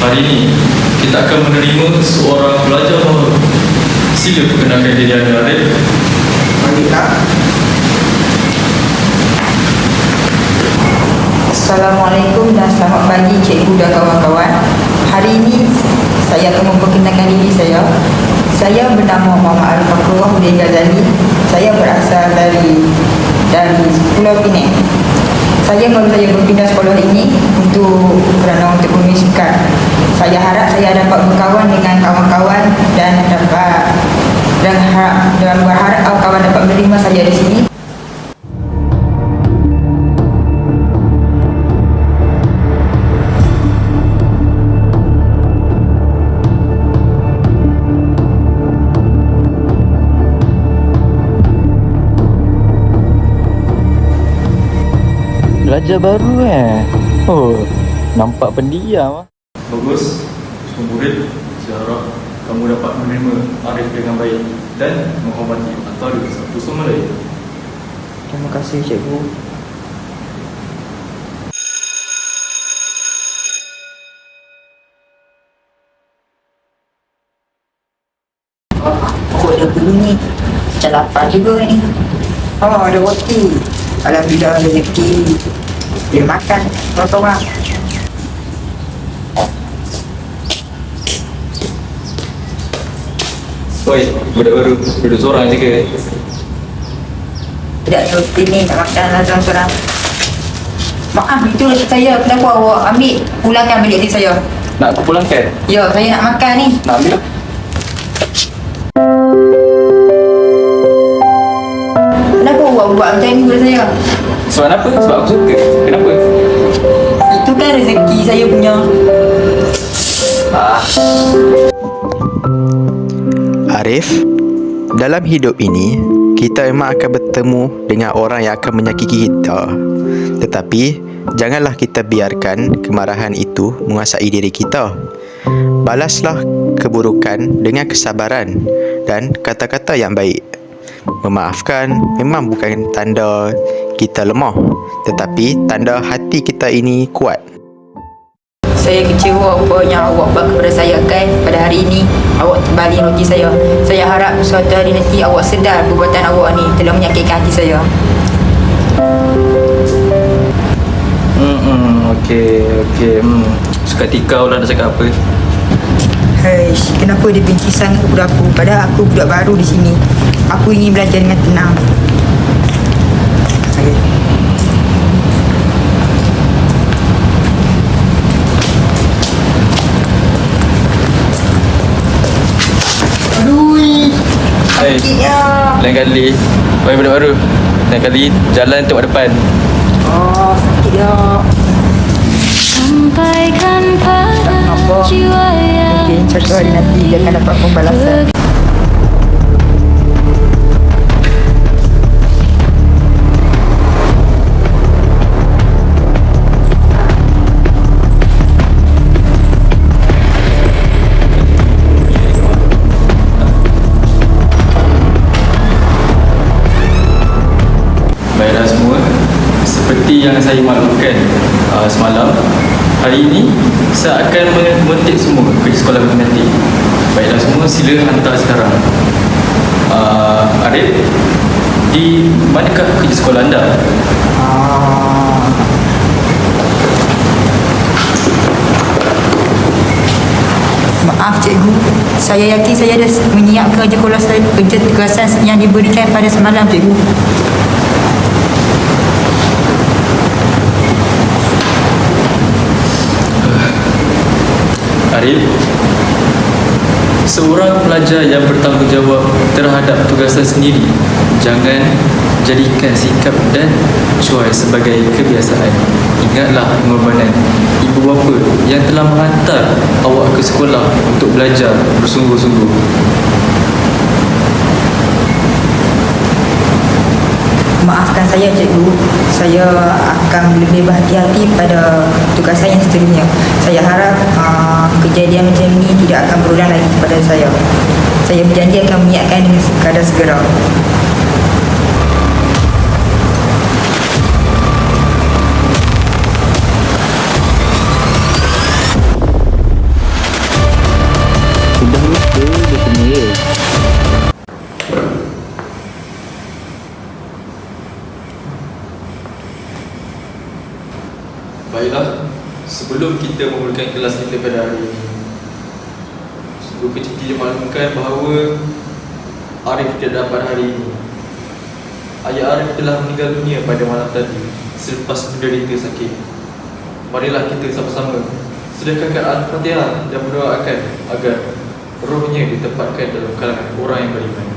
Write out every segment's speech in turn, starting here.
Hari ini kita akan menerima seorang pelajar baru. Sila perkenalkan diri anda, Arif. Baiklah. Assalamualaikum dan selamat pagi cikgu dan kawan-kawan. Hari ini saya akan memperkenalkan diri saya. Saya bernama Muhammad Arif Fakrullah Hudin Ghazali. Saya berasal dari Pulau Pinang. Saya baru saja berpindah sekolah ini untuk menyusukan. Saya harap saya dapat berkawan dengan kawan-kawan dan berharap kawan dapat menerima saya di sini. Belajar baru Oh, nampak pendiam. Bagus. Semua murid, saya harap kamu dapat menerima Arif dengan baik dan menghormati antara satu sama lain. Terima kasih cikgu. Aku ada dulu ni. Macam lapar juga ni. Ada roti. Alhamdulillah ada rezeki. Boleh makan orang-orang. Oi, budak baru, duduk seorang je ke? Tidak ada roti ni, nak makan lah seorang-seorang. Maaf, itu rezeki saya. Kenapa awak ambil? Pulangkan bilik ni saya. Nak aku pulangkan? Ya, saya nak makan ni. Nak ambil? Kenapa awak buat macam ni pada saya? Sebab apa? Sebab aku suka. Kenapa? Itu kan rezeki saya punya. Arif, dalam hidup ini, kita memang akan bertemu dengan orang yang akan menyakiti kita. Tetapi, janganlah kita biarkan kemarahan itu menguasai diri kita. Balaslah keburukan dengan kesabaran dan kata-kata yang baik. Memaafkan memang bukan tanda kita lemah, tetapi tanda hati kita ini kuat. Saya kecewa apa yang awak buat kepada saya kan. Pada hari ini awak kembali roti saya. Saya harap suatu hari nanti awak sedar perbuatan awak ni telah menyakitkan hati saya. Okey. Seketika Ulan nak cakap apa? Heish, kenapa dia benci sangat kepada aku? Padahal aku budak baru di sini. Aku ingin belajar dengan tenang. Okay. Aduh, sakit ya. Lain kali, bagi budak baru. Lain kali, jalan tengok depan. Oh, sakit ya. Sampaikan pada jiwa yang Mungkin satu hari nanti dia akan dapat pembalasan. Baiklah semua, seperti yang saya maklumkan semalam, hari ini saya akan memetik semua kerja sekolah nanti. Baiklah semua, sila hantar sekarang. Arif, di manakah kerja sekolah anda? Maaf cikgu, saya yakin saya dah menyiapkan kerja tugasan yang diberikan pada semalam cikgu. Arif, seorang pelajar yang bertanggungjawab terhadap tugasan sendiri, jangan jadikan sikap dan cuai sebagai kebiasaan. Ingatlah pengorbanan ibu bapa yang telah menghantar awak ke sekolah untuk belajar bersungguh-sungguh. Maafkan saya cikgu, saya akan lebih berhati-hati pada tugasan yang seterusnya. Saya harap kejadian macam ini tidak akan berulang lagi kepada saya. Saya berjanji akan menyiapkan dengan sekadar segera. sebelum kita memulakan kelas kita pada hari ini, sungguh kecil dimaklumkan bahawa Arif tidak dapat hari ini. Ayah Arif telah meninggal dunia pada malam tadi selepas menderita sakit. Marilah kita sama-sama sedekahkan Al-Fatihah dan berdoakan agar rohnya ditempatkan dalam kalangan orang yang beriman.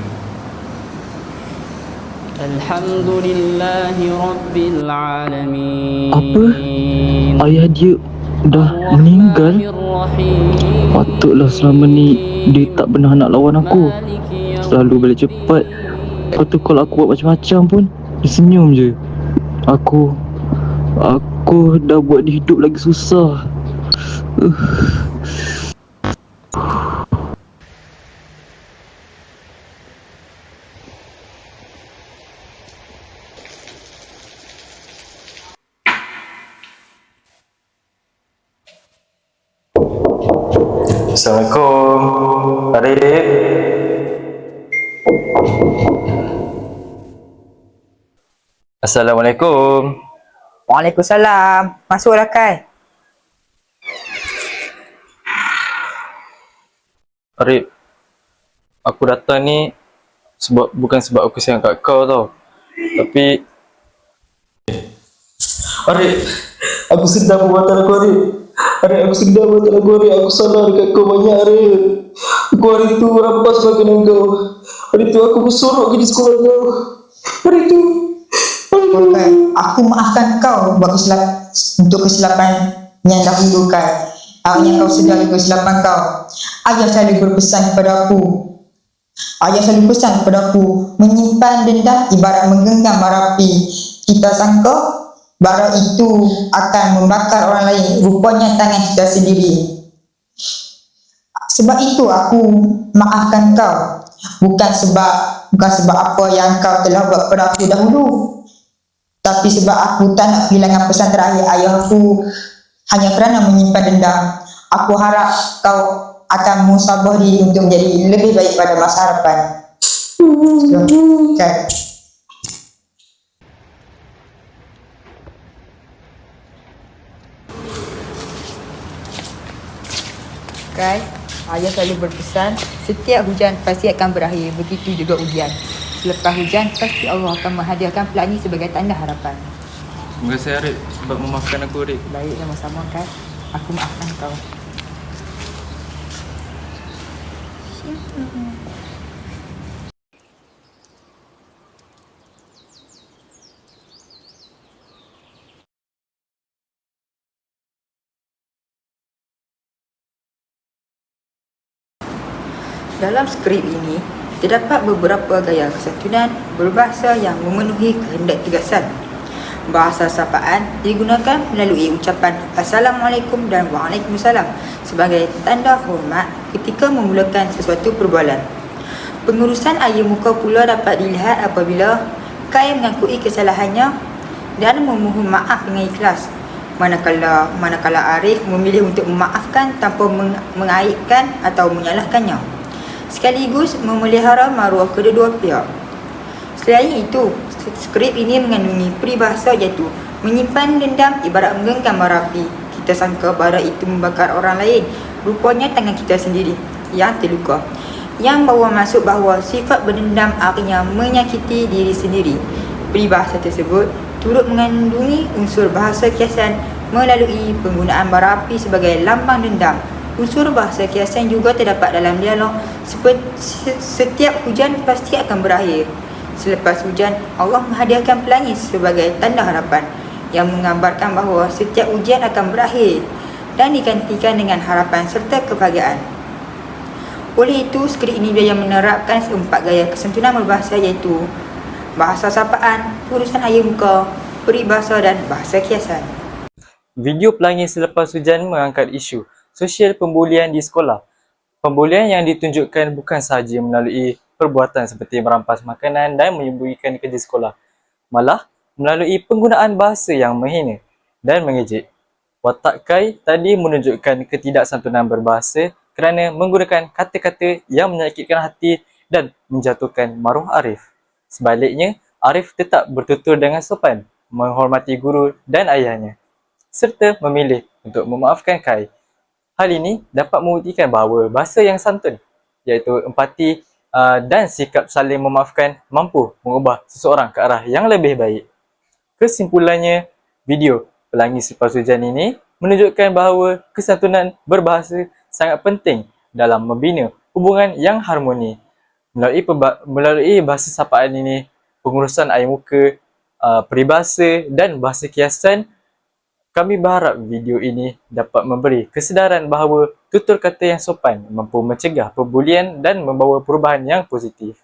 Alhamdulillahi Rabbil Alamin. Apa? Ayah dia dah meninggal? Patutlah selama ni dia tak pernah nak lawan aku. Selalu balik cepat. Lepas tu kalau aku buat macam-macam pun dia senyum je. Aku dah buat dia hidup lagi susah. Assalamualaikum. Arif. Assalamualaikum. Waalaikumsalam. Masuklah Kai. Arif, aku datang ni bukan sebab aku sayang kat kau tau. Tapi Arif, aku sedar perbuatan aku, Arif. Arif, aku sedar perbuatan aku, Arif. Aku salah dekat kau banyak, Arif. Aku hari tu rampas makanan kau. Hari tu aku bersorok di sekolah kau. Hari tu Aku maafkan kau untuk kesilapan yang dahulu Kai. Yang kau sedar kesilapan kau. Ayah selalu berpesan kepada aku. Menyimpan dendam ibarat menggenggam bara api. Kita sangka bara itu akan membakar orang lain. Rupanya tangan kita sendiri. Sebab itu aku maafkan kau. Bukan sebab apa yang kau telah buat kepada aku dahulu. Tapi sebab aku tak nak kehilangan pesan terakhir ayah aku hanya kerana menyimpan dendam. Aku harap kau akan musabah diri untuk menjadi lebih baik pada masa hadapan. Okay. Kai, ayah selalu berpesan, setiap hujan pasti akan berakhir, begitu juga ujian. Selepas hujan, pasti Allah akan menghadiahkan pelangi sebagai tanda harapan. Terima kasih Arif sebab memaafkan aku, Arif. Baik, sama-sama Kai. Aku maafkan kau. Dalam skrip ini, terdapat beberapa gaya kesantunan berbahasa yang memenuhi kehendak tegasan. Bahasa sapaan digunakan melalui ucapan Assalamualaikum dan Waalaikumsalam sebagai tanda hormat ketika memulakan sesuatu perbualan. Pengurusan air muka pula dapat dilihat apabila Kai mengakui kesalahannya dan memohon maaf dengan ikhlas. Manakala Arif memilih untuk memaafkan tanpa mengaibkan atau menyalahkannya, sekaligus memelihara maruah kedua-dua pihak. Selain itu, skrip ini mengandungi peribahasa iaitu menyimpan dendam ibarat menggenggam bara api. Kita sangka bara itu membakar orang lain, rupanya tangan kita sendiri yang terluka. Yang bawa masuk bahawa sifat berdendam artinya menyakiti diri sendiri. Peribahasa tersebut turut mengandungi unsur bahasa kiasan melalui penggunaan bara api sebagai lambang dendam. Unsur bahasa kiasan juga terdapat dalam dialog seperti setiap hujan pasti akan berakhir. Selepas hujan, Allah menghadiahkan pelangi sebagai tanda harapan yang menggambarkan bahawa setiap ujian akan berakhir dan digantikan dengan harapan serta kebahagiaan. Oleh itu, skrip ini dia menerapkan 4 gaya kesantunan berbahasa iaitu bahasa sapaan, urusan air muka, peribahasa dan bahasa kiasan. video pelangi selepas hujan mengangkat isu sosial pembulian di sekolah. Pembulian yang ditunjukkan bukan sahaja melalui perbuatan seperti merampas makanan dan menyembunyikan kerja sekolah, malah melalui penggunaan bahasa yang menghina dan mengejek. Watak Kai tadi menunjukkan ketidaksantunan berbahasa kerana menggunakan kata-kata yang menyakitkan hati dan menjatuhkan maruah Arif. Sebaliknya, Arif tetap bertutur dengan sopan, menghormati guru dan ayahnya. serta memilih untuk memaafkan Kai. Hal ini dapat membuktikan bahawa bahasa yang santun, iaitu empati dan sikap saling memaafkan mampu mengubah seseorang ke arah yang lebih baik. Kesimpulannya, video Pelangi Selepas Hujan ini menunjukkan bahawa kesantunan berbahasa sangat penting dalam membina hubungan yang harmoni. Melalui bahasa sapaan ini, pengurusan air muka, peribahasa dan bahasa kiasan, kami berharap video ini dapat memberi kesedaran bahawa tutur kata yang sopan mampu mencegah perbulian dan membawa perubahan yang positif.